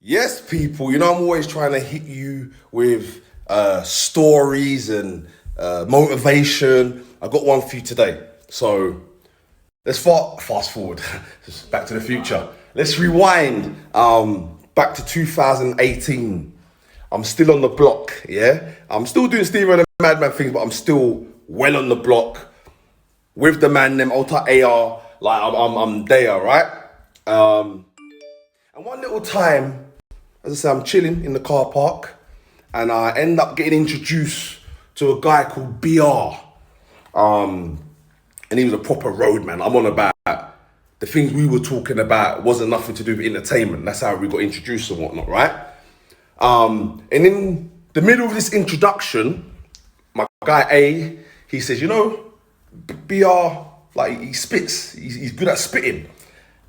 Yes, people, you know I'm always trying to hit you with stories and motivation. I got one for you today. So let's fast forward, just back to the future. Let's rewind back to 2018. I'm still on the block, yeah? I'm still doing Stevo and the Madman things, but I'm still well on the block with the man, them Alta AR. Like I'm there, right? And one little time, as I say, I'm chilling in the car park and I end up getting introduced to a guy called BR. And he was a proper roadman. I'm on about the things we were talking about wasn't nothing to do with entertainment. That's how we got introduced and whatnot, right? And in the middle of this introduction, my guy A, he says, you know, BR, like he spits, he's good at spitting.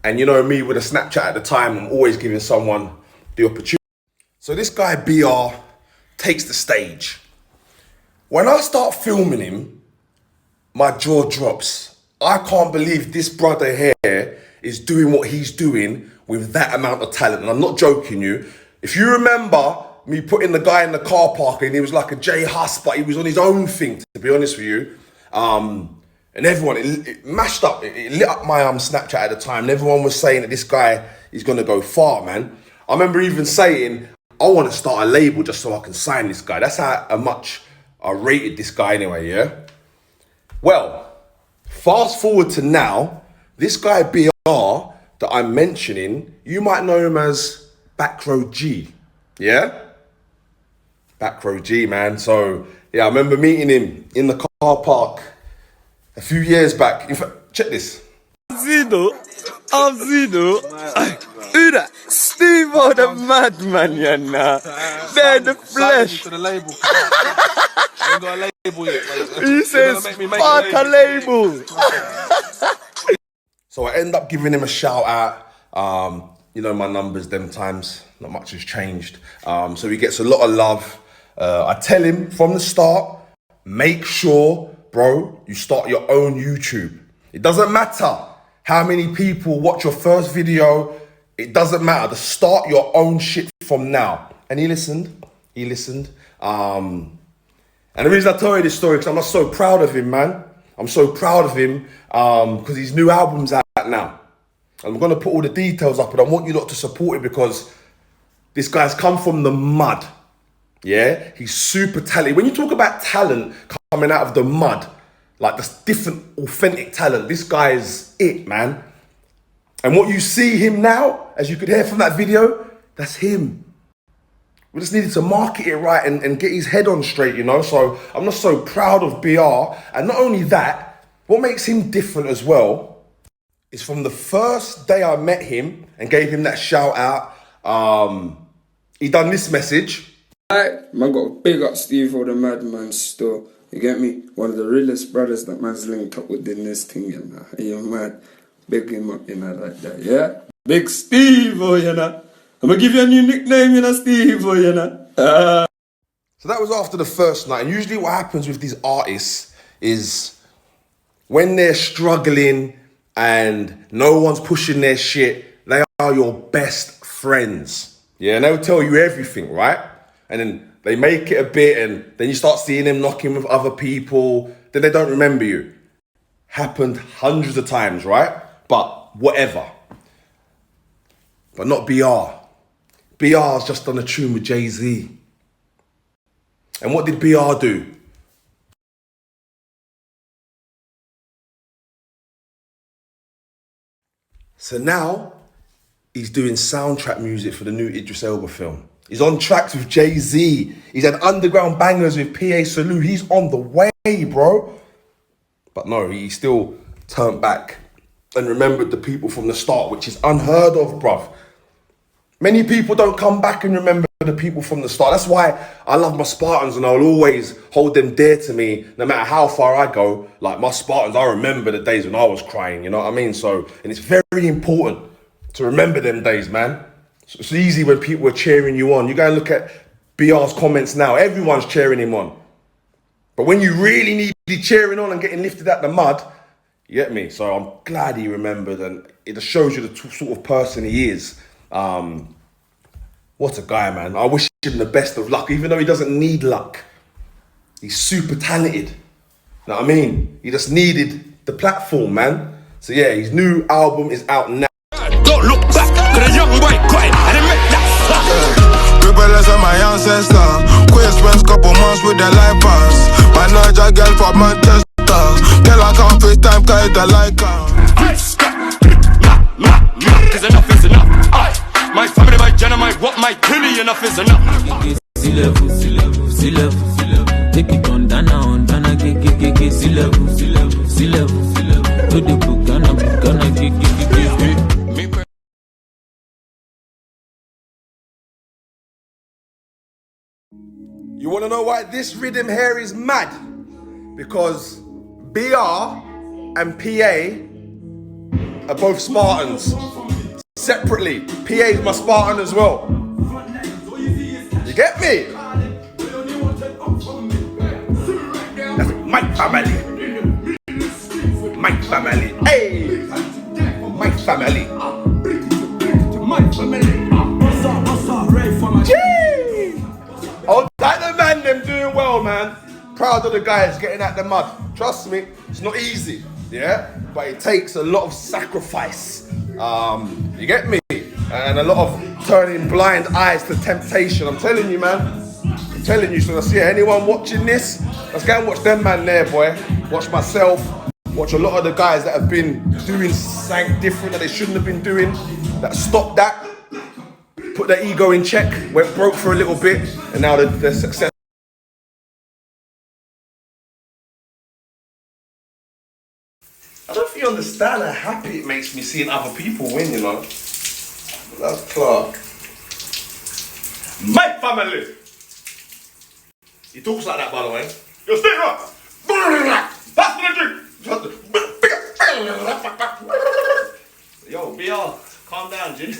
And you know me with a Snapchat at the time, I'm always giving someone the opportunity. So this guy BR takes the stage. When I start filming him, my jaw drops. I can't believe this brother here is doing what he's doing with that amount of talent. And I'm not joking you. If you remember me putting the guy in the car park and he was like a J Huss, but he was on his own thing, to be honest with you. And everyone, it mashed up, it lit up my Snapchat at the time. And everyone was saying that this guy is going to go far, man. I remember even saying, I want to start a label just so I can sign this guy. That's how much I rated this guy anyway, yeah? Well, fast forward to now, this guy BR that I'm mentioning, you might know him as BackRoad Gee, yeah? BackRoad Gee, man. So, yeah, I remember meeting him in the car park a few years back. In fact, check this. Zino, Uda, Stevo the Madman, you know. They're the flesh. To the label. I ain't got a label yet. He says, fuck a label. So I end up giving him a shout out. You know my numbers them times, not much has changed. So he gets a lot of love. I tell him from the start, make sure, bro, you start your own YouTube. It doesn't matter how many people watch your first video. It doesn't matter. Just start your own shit from now. And he listened. And the reason I tell you this story, because I'm not so proud of him, man. I'm so proud of him because his new album's out now. I'm going to put all the details up, but I want you lot to support it because this guy's come from the mud. Yeah? He's super talented. When you talk about talent coming out of the mud, like this different, authentic talent, this guy is it, man. And what you see him now, as you could hear from that video, that's him. We just needed to market it right and get his head on straight, you know? So I'm just so proud of BR. And not only that, what makes him different as well is from the first day I met him and gave him that shout out, he done this message. Alright, man, got big up Stevo the Madman still. You get me? One of the realest brothers that man's linked up with in this thing, you know. Hey, you man, big him up, you know, like that, yeah? Big Stevo, you know. I'm gonna give you a new nickname, you know, Stevo, you know. So that was after the first night. And usually what happens with these artists is when they're struggling and no one's pushing their shit, they are your best friends. Yeah, and they'll tell you everything, right? And then they make it a bit and then you start seeing them knocking with other people. Then they don't remember you. Happened hundreds of times, right? But whatever. But not BR. BR's just done a tune with Jay-Z. And what did BR do? So now he's doing soundtrack music for the new Idris Elba film. He's on tracks with Jay-Z. He's had underground bangers with PA Salute. He's on the way, bro. But no, he still turned back and remembered the people from the start, which is unheard of, bruv. Many people don't come back and remember the people from the start. That's why I love my Spartans and I'll always hold them dear to me no matter how far I go. Like my Spartans, I remember the days when I was crying, you know what I mean? So, and it's very important to remember them days, man. It's easy when people are cheering you on. You go and look at BR's comments now. Everyone's cheering him on. But when you really need to be cheering on and getting lifted out the mud, you get me? So I'm glad he remembered and it just shows you the sort of person he is. What a guy, man. I wish him the best of luck, even though he doesn't need luck. He's super talented. You know what I mean? He just needed the platform, man. So yeah, his new album is out now. Don't look back, cause a young boy got it, and it make that slap. Rebellious are my ancestor. Queen spends couple months with the life pass. My Niger girl from Manchester. Girl I can't FaceTime cause it's a like her. Cause enough is enough. My family, my gender, my what, my killie, enough is enough. Stevo, take it on Dana, get Stevo, to the Bugana, get. You wanna know why this rhythm here is mad? Because BR and PA are both Spartans. Separately, PA is my Spartan as well. You get me? That's my family. My family. Hey! My family. Gee! Oh, like the man, them doing well, man. Proud of the guys getting out the mud. Trust me, it's not easy, yeah? But it takes a lot of sacrifice. You get me? And a lot of turning blind eyes to temptation. I'm telling you, man. I'm telling you. So, yeah, anyone watching this, let's go and watch them man there, boy. Watch myself. Watch a lot of the guys that have been doing something different that they shouldn't have been doing. That stopped that. Put their ego in check. Went broke for a little bit. And now they're successful. I don't think you understand how happy it makes me seeing other people win, you know. That's Clark. My family! He talks like that, by the way. Yo, Stevo! Pass me the drink! Yo, BR, calm down, Jim.